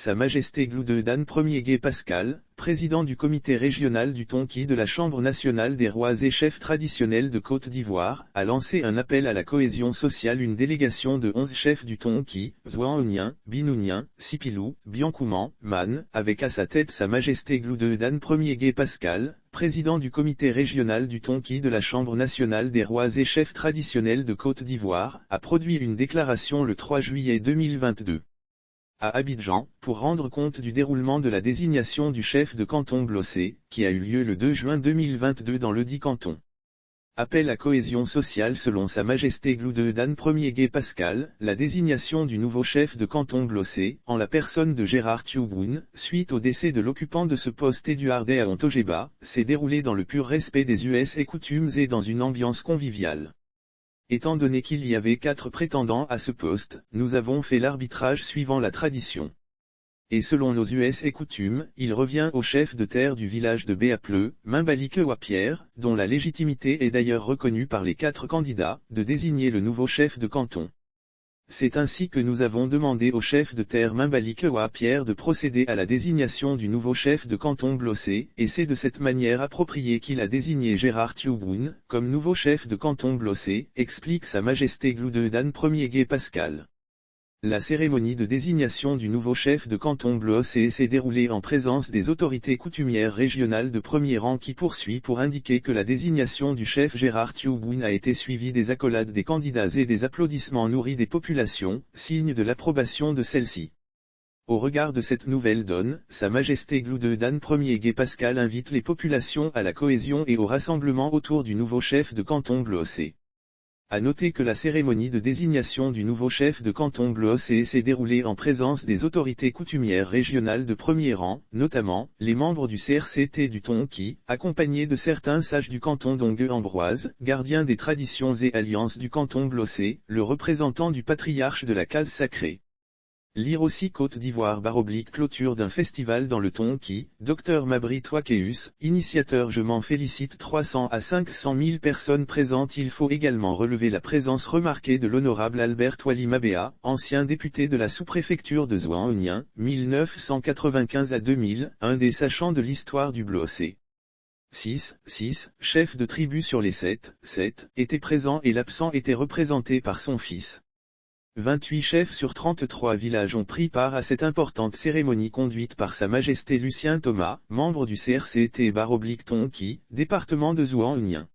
Sa Majesté Gloudedan Ier Gai Pascal, président du comité régional du Tonki de la Chambre nationale des rois et chefs traditionnels de Côte d'Ivoire, a lancé un appel à la cohésion sociale. Une délégation de 11 chefs du Tonki, Zouaonien, Binounien, Sipilou, Biancouman, Man, avec à sa tête Sa Majesté Gloudedan Ier Gai Pascal, président du comité régional du Tonki de la Chambre nationale des rois et chefs traditionnels de Côte d'Ivoire, a produit une déclaration le 3 juillet 2022. À Abidjan, pour rendre compte du déroulement de la désignation du chef de canton Blossé, qui a eu lieu le 2 juin 2022 dans ledit canton. Appel à cohésion sociale. Selon Sa Majesté Gloudedan Ier Gai Pascal, la désignation du nouveau chef de canton Blossé, en la personne de Gérard Tioubouin, suite au décès de l'occupant de ce poste Édouard Ontogeba, s'est déroulée dans le pur respect des us et coutumes et dans une ambiance conviviale. Étant donné qu'il y avait 4 prétendants à ce poste, nous avons fait l'arbitrage suivant la tradition. Et selon nos us et coutumes, il revient au chef de terre du village de Béapleu, Mimbalike-Wapierre, dont la légitimité est d'ailleurs reconnue par les 4 candidats, de désigner le nouveau chef de canton. C'est ainsi que nous avons demandé au chef de terre Mimbalike-Wapierre de procéder à la désignation du nouveau chef de canton Blossé, et c'est de cette manière appropriée qu'il a désigné Gérard Tioubouin, comme nouveau chef de canton Blossé, explique Sa Majesté Gloudedan Ier Gai Pascal. La cérémonie de désignation du nouveau chef de canton Blossé s'est déroulée en présence des autorités coutumières régionales de premier rang qui poursuit pour indiquer que la désignation du chef Gérard Tioubouin a été suivie des accolades des candidats et des applaudissements nourris des populations, signe de l'approbation de celle-ci. Au regard de cette nouvelle donne, Sa Majesté Gloudedan Ier Gai Pascal invite les populations à la cohésion et au rassemblement autour du nouveau chef de canton Blossé. À noter que la cérémonie de désignation du nouveau chef de canton Blossé s'est déroulée en présence des autorités coutumières régionales de premier rang, notamment, les membres du CRCT du Tonki, accompagnés de certains sages du canton d'Ongue-Ambroise, gardien des traditions et alliances du canton Blossé, le représentant du patriarche de la case sacrée. Lire aussi Côte d'Ivoire / clôture d'un festival dans le Tonki, Dr Mabry Touakeus, initiateur. Je m'en félicite. 300 à 500 000 personnes présentes. Il faut également relever la présence remarquée de l'honorable Albert Wali Mabéa, ancien député de la sous-préfecture de Zouaonien, 1995 à 2000, un des sachants de l'histoire du Blossé. 6, chef de tribu sur les 7, était présent et l'absent était représenté par son fils. 28 chefs sur 33 villages ont pris part à cette importante cérémonie conduite par Sa Majesté Lucien Thomas, membre du CRCT / Tonki, département de Zouaonien.